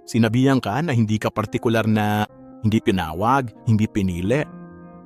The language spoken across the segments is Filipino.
Sinabihan ka na hindi ka partikular na hindi pinawag, hindi pinili.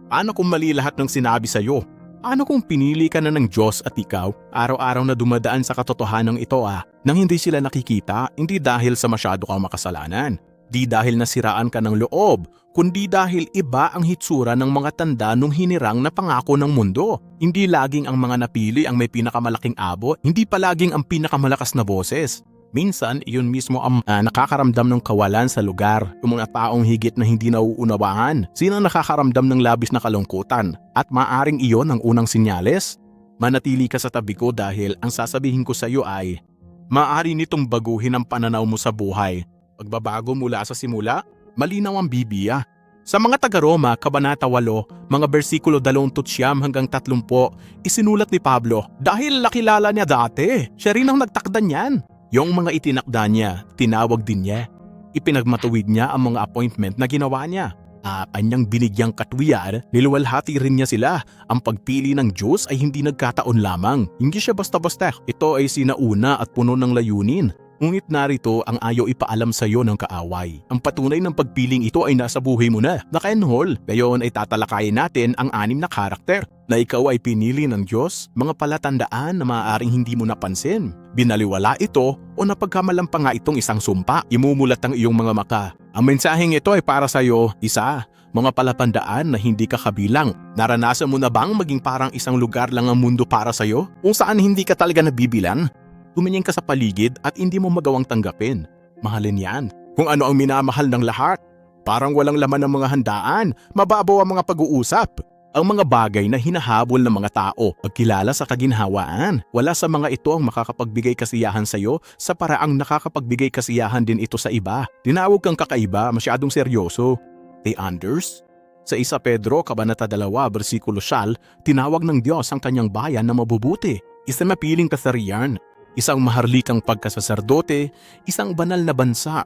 Paano kung mali lahat ng sinabi sa'yo? Paano kung pinili ka na ng Diyos at ikaw, araw-araw na dumadaan sa katotohanan ito nang hindi sila nakikita, hindi dahil sa masyado kang makasalanan, di dahil nasiraan ka ng loob, kundi dahil iba ang hitsura ng mga tanda nung hinirang na pangako ng mundo. Hindi laging ang mga napili ang may pinakamalaking abo, hindi palaging ang pinakamalakas na boses. Minsan, iyon mismo ang nakakaramdam ng kawalan sa lugar, yung mga taong higit na hindi nauunawaan. Sino ang nakakaramdam ng labis na kalungkutan? At maaring iyon ang unang sinyales? Manatili ka sa tabi ko dahil ang sasabihin ko sa iyo ay, maaari nitong baguhin ang pananaw mo sa buhay. Pagbabago mula sa simula, malinaw ang Biblia. Sa mga taga-Roma, Kabanata 8, mga bersikulo 29 hanggang 30, isinulat ni Pablo dahil nakilala niya dati. Siya rin ang nagtakda niyan. Yung mga itinakda niya, tinawag din niya. Ipinagmatuwid niya ang mga appointment na ginawa niya. Kanyang binigyang katwiran, niluwalhati rin niya sila. Ang pagpili ng Diyos ay hindi nagkataon lamang. Hindi siya basta-basta. Ito ay sinauna at puno ng layunin. Ngunit narito ang ayaw ipaalam sa iyo ng kaaway. Ang patunay ng pagpiling ito ay nasa buhay mo na, naka-enroll. Ngayon ay tatalakayin natin ang 6 na karakter na ikaw ay pinili ng Diyos, mga palatandaan na maaaring hindi mo napansin. Binaliwala ito o napagkamalang pa nga itong isang sumpa, imumulat ang iyong mga mata. Ang mensaheng ito ay para sa iyo, mga palatandaan na hindi ka kabilang. Naranasan mo na bang maging parang isang lugar lang ang mundo para sa iyo, kung saan hindi ka talaga nabibilan? Tumingin ka sa paligid at hindi mo magawang tanggapin. Mahalin yan. Kung ano ang minamahal ng lahat. Parang walang laman ng mga handaan, mababaw ang mga pag-uusap. Ang mga bagay na hinahabol ng mga tao, pagkilala sa kaginhawaan. Wala sa mga ito ang makakapagbigay kasiyahan sa iyo sa paraang nakakapagbigay kasiyahan din ito sa iba. Tinawag kang kakaiba, masyadong seryoso. They Anders? Sa 1 Pedro, Kabanata 2, bersikulo 9, tinawag ng Diyos ang kanyang bayan na mabubuti. Isang mapiling kasarian. Isang maharlikang pagkasaserdote, isang banal na bansa,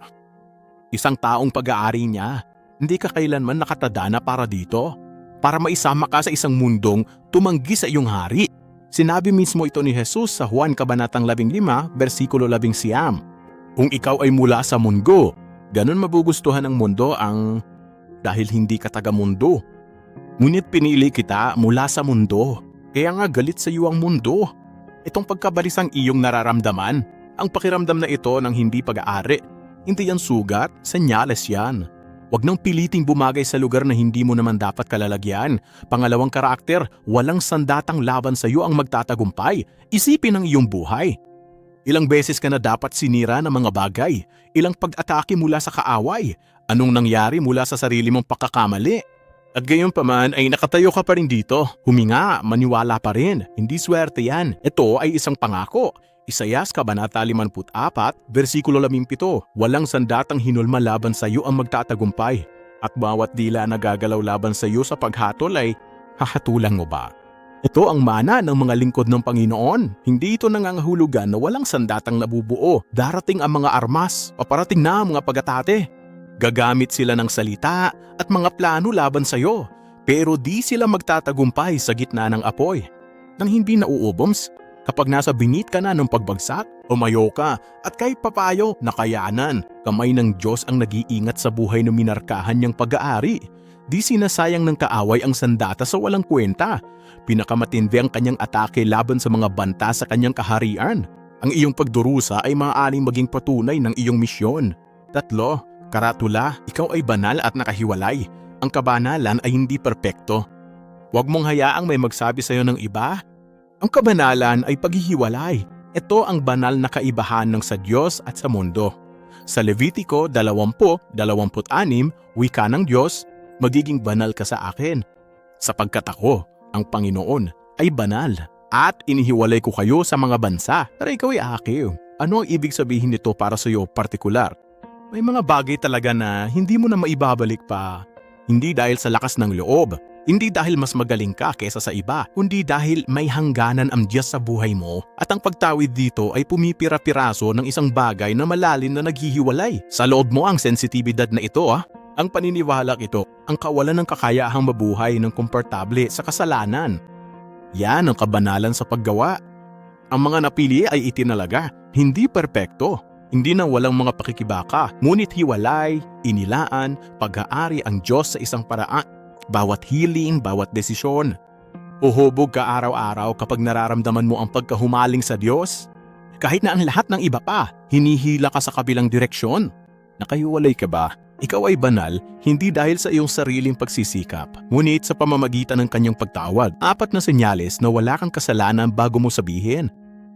isang taong pag-aari niya. Hindi ka kailanman nakatadhana para dito, para maisama ka sa isang mundong tumanggi sa iyong hari. Sinabi mismo ito ni Jesus sa Juan Kabanatang 15, bersikulo 11. Kung ikaw ay mula sa mundo, ganun mabugustuhan ng mundo ang dahil hindi ka taga-mundo. Ngunit pinili kita mula sa mundo, kaya nga galit sa iyo ang mundo. Itong pagkabalisang iyong nararamdaman, ang pakiramdam na ito ng hindi pag-aari. Hindi yan sugat, senyales yan. Huwag nang piliting bumagay sa lugar na hindi mo naman dapat kalalagyan. Pangalawang karakter, walang sandatang laban sa iyo ang magtatagumpay. Isipin ang iyong buhay. Ilang beses ka na dapat sinira ng mga bagay. Ilang pag-atake mula sa kaaway. Anong nangyari mula sa sarili mong pagkakamali? At gayon pa man ay nakatayo ka pa rin dito. Huminga, maniwala pa rin. Hindi swerte yan. Ito ay isang pangako. Isayas Kabanata 54, bersikulo 17. Walang sandatang hinulma laban sa iyo ang magtatagumpay. At bawat dila na gagalaw laban sa iyo sa paghatol ay hahatulan mo ba? Ito ang mana ng mga lingkod ng Panginoon. Hindi ito nangangahulugan na walang sandatang nabubuo. Darating ang mga armas, paparating na ang mga pag-atate. Gagamit sila ng salita at mga plano laban sa iyo, pero di sila magtatagumpay sa gitna ng apoy. Nang hindi nauuboms, kapag nasa bingit ka na ng pagbagsak, umayo ka at kahit papayo, nakayanan. Kamay ng Diyos ang nag-iingat sa buhay ng minarkahan niyang pag-aari. Di sinasayang ng kaaway ang sandata sa walang kwenta. Pinakamatindi ang kanyang atake laban sa mga banta sa kanyang kaharian. Ang iyong pagdurusa ay maaaring maging patunay ng iyong misyon. 3. Karatula, ikaw ay banal at nakahiwalay. Ang kabanalan ay hindi perpekto. Huwag mong hayaang may magsabi sa iyo ng iba. Ang kabanalan ay paghihiwalay. Ito ang banal na kaibahan ng sa Diyos at sa mundo. Sa Levitico 20:26, wika ng Diyos, magiging banal ka sa akin. Sapagkat ako, ang Panginoon, ay banal. At inihiwalay ko kayo sa mga bansa, pero ikaw ay akin. Ano ang ibig sabihin nito para sa iyo partikular? May mga bagay talaga na hindi mo na maibabalik pa. Hindi dahil sa lakas ng loob, hindi dahil mas magaling ka kesa sa iba, kundi dahil may hangganan ang Diyos sa buhay mo at ang pagtawid dito ay pumipira-piraso ng isang bagay na malalim na naghihiwalay. Sa loob mo ang sensitibidad na ito ang paniniwala ito, ang kawalan ng kakayahang mabuhay ng komportable sa kasalanan. Yan ang kabanalan sa paggawa. Ang mga napili ay itinalaga, hindi perpekto. Hindi na walang mga pakikibaka, ngunit hiwalay, inilaan, pag-aari ang Diyos sa isang paraan. Bawat hiling, bawat desisyon. Uhubog ka araw-araw kapag nararamdaman mo ang pagkahumaling sa Diyos. Kahit na ang lahat ng iba pa, hinihila ka sa kabilang direksyon. Nakaiwalay ka ba? Ikaw ay banal, hindi dahil sa iyong sariling pagsisikap, ngunit sa pamamagitan ng kanyang pagtawad. 4 na senyales na wala kang kasalanan bago mo sabihin.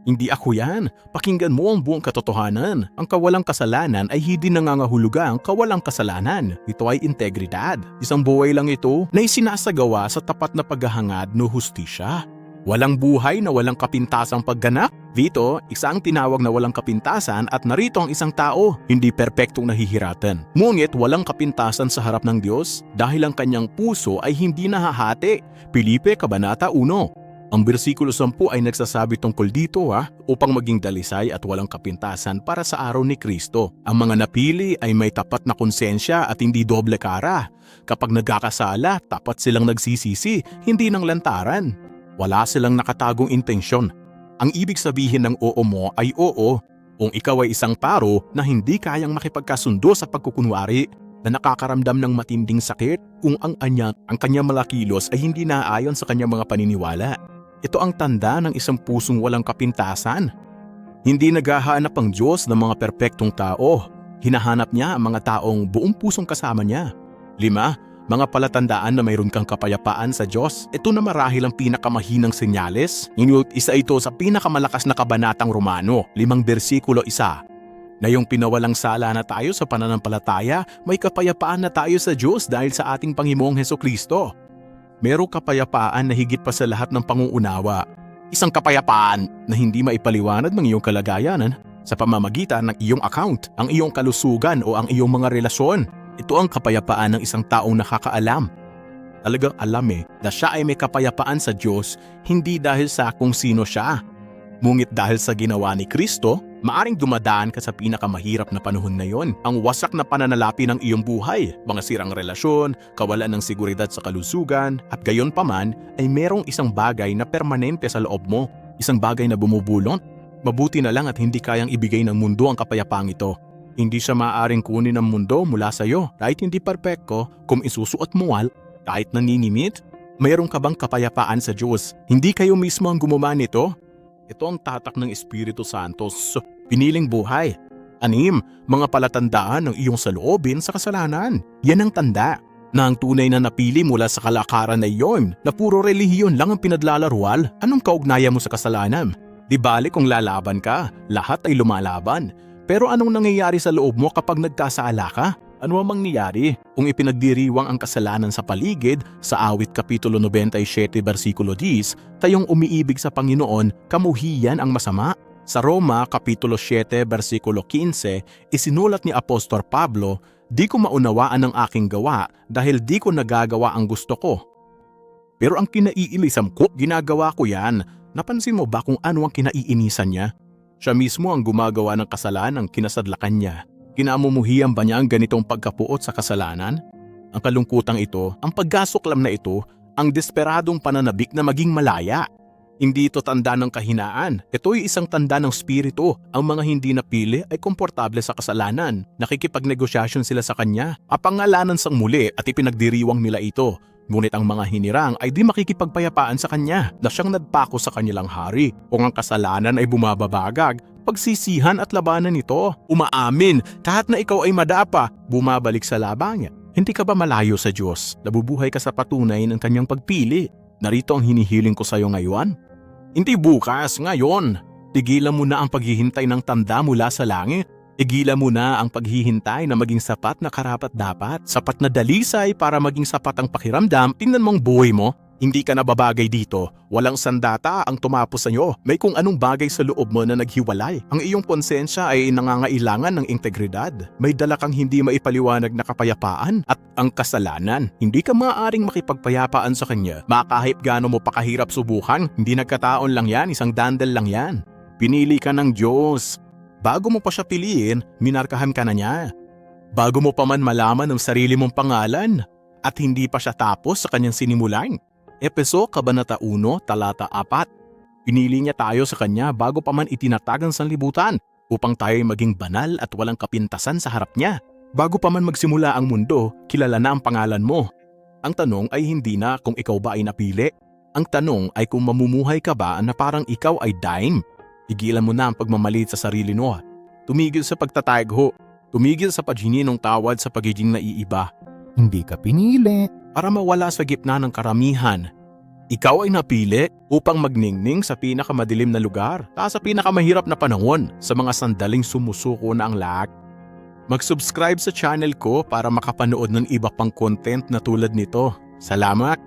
Hindi ako yan. Pakinggan mo ang buong katotohanan. Ang kawalang kasalanan ay hindi nangangahulugang kawalang kasalanan. Ito ay integridad. Isang buhay lang ito na isinasagawa sa tapat na paghahangad no hustisya. Walang buhay na walang kapintasang pagganap. Dito, isa ang tinawag na walang kapintasan at narito ang isang tao, hindi perpektong nahihiratan. Ngunit walang kapintasan sa harap ng Diyos dahil ang kanyang puso ay hindi nahahati. Filipe Kabanata 1. Ang bersikulo 10 ay nagsasabi tungkol dito upang maging dalisay at walang kapintasan para sa araw ni Kristo. Ang mga napili ay may tapat na konsensya at hindi doble kara. Kapag nagkakasala, tapat silang nagsisisi, hindi ng lantaran. Wala silang nakatagong intensyon. Ang ibig sabihin ng oo mo ay oo. Kung ikaw ay isang paro na hindi kayang makipagkasundo sa pagkukunwari, na nakakaramdam ng matinding sakit kung ang kanyang malakilos ay hindi naaayon sa kanyang mga paniniwala. Ito ang tanda ng isang pusong walang kapintasan. Hindi naghahanap ang Diyos ng mga perpektong tao. Hinahanap niya ang mga taong buong pusong kasama niya. 5. Mga palatandaan na mayroon kang kapayapaan sa Diyos. Ito na marahil ang pinakamahinang senyales. Ngunit isa ito sa pinakamalakas na kabanatang Romano, 5 bersikulo 1. Na yung pinawalang sala na tayo sa pananampalataya, may kapayapaan na tayo sa Diyos dahil sa ating Panginoong Hesukristo. Merong kapayapaan na higit pa sa lahat ng panguunawa. Isang kapayapaan na hindi maipaliwanag ng iyong kalagayan sa pamamagitan ng iyong account, ang iyong kalusugan o ang iyong mga relasyon. Ito ang kapayapaan ng isang taong nakakaalam. Talagang alam na siya ay may kapayapaan sa Diyos hindi dahil sa kung sino siya. Ngunit dahil sa ginawa ni Kristo, maaring dumadaan ka sa pinakamahirap na panahon na yon. Ang wasak na pananalapi ng iyong buhay, mga sirang relasyon, kawalan ng seguridad sa kalusugan, at gayon paman ay merong isang bagay na permanente sa loob mo. Isang bagay na bumubulot. Mabuti na lang at hindi kayang ibigay ng mundo ang kapayapaang ito. Hindi siya maaaring kunin ng mundo mula sa iyo kahit hindi perpekto. Kung isusuot mo kahit naninimit, mayroon ka bang kapayapaan sa Diyos? Hindi kayo mismo ang gumawa nito. Ito ang tatak ng Espiritu Santo. Piniling buhay. 6. Mga palatandaan ng iyong saloobin sa kasalanan. Yan ang tanda na ang tunay na napili mula sa kalakaran na iyon na puro relihiyon lang ang pinadlalaruan. Anong kaugnayan mo sa kasalanan? Di bali kung lalaban ka, lahat ay lumalaban. Pero anong nangyayari sa loob mo kapag nagkasala ka? Ano ang mangyayari kung ipinagdiriwang ang kasalanan sa paligid? Sa Awit Kapitulo 97 bersikulo 10, tayong umiibig sa Panginoon, kamuhiyan ang masama. Sa Roma Kapitulo 7 bersikulo 15, isinulat ni Apostol Pablo, "Di ko maunawaan ang aking gawa dahil di ko nagagawa ang gusto ko. Pero ang kinaiinisam ko, ginagawa ko yan." Napansin mo ba kung ano ang kinaiinisan niya? Siya mismo ang gumagawa ng kasalanan, kinasadlakan niya. Kinamumuhian ba niya ang ganitong pagkapuot sa kasalanan? Ang kalungkutang ito, ang paggasuklam na ito, ang desperadong pananabik na maging malaya. Hindi ito tanda ng kahinaan. Ito ay isang tanda ng spirito. Ang mga hindi napili ay komportable sa kasalanan. Nakikipagnegosasyon sila sa kanya. Apangalanan sang muli at ipinagdiriwang nila ito. Ngunit ang mga hinirang ay di makikipagpayapaan sa kanya na siyang nagpako sa kanilang hari. Kung ang kasalanan ay bumababagag, pagsisihan at labanan nito. Umaamin, kahit na ikaw ay madapa, bumabalik sa labangan. Hindi ka ba malayo sa Diyos? Nabubuhay ka sa patunay ng kanyang pagpili. Narito ang hinihiling ko sa iyo ngayon. Hindi bukas, ngayon. Tigilan mo na ang paghihintay ng tanda mula sa langit. Tigilan mo na ang paghihintay na maging sapat na karapat-dapat, sapat na dalisay para maging sapat ang pakiramdam. Tingnan mong buhay mo, hindi ka nababagay dito. Walang sandata ang tumapos sa iyo. May kung anong bagay sa loob mo na naghiwalay. Ang iyong konsensya ay nangangailangan ng integridad. May dala kang hindi maipaliwanag na kapayapaan at ang kasalanan. Hindi ka maaaring makipagpayapaan sa kanya. Makahip gaano mo pakahirap subukan, hindi nagkataon lang yan, isang dandal lang yan. Pinili ka ng Diyos. Bago mo pa siya piliin, minarkahan ka na niya. Bago mo pa man malaman ang sarili mong pangalan at hindi pa siya tapos sa kanyang sinimulan. Efeso Kabanata 1, talata 4. Pinili niya tayo sa kanya bago pa man itinatag ang sanlibutan. upang tayo maging banal at walang kapintasan sa harap niya. Bago pa man magsimula ang mundo, kilala na ang pangalan mo. Ang tanong ay hindi na kung ikaw ba ay napili. Ang tanong ay kung mamumuhay ka ba na parang ikaw ay dime. Igilan mo na ang pagmamalit sa sarili mo. Tumigil sa pagtatagho. Tumigil sa paghininong tawad sa pagiging naiiba. Hindi ka pinili. Para mawala sa gitna ng karamihan. Ikaw ay napili upang magningning sa pinakamadilim na lugar at sa pinakamahirap na panahon sa mga sandaling sumusuko na ang lahat. Mag-subscribe sa channel ko para makapanood ng iba pang content na tulad nito. Salamat!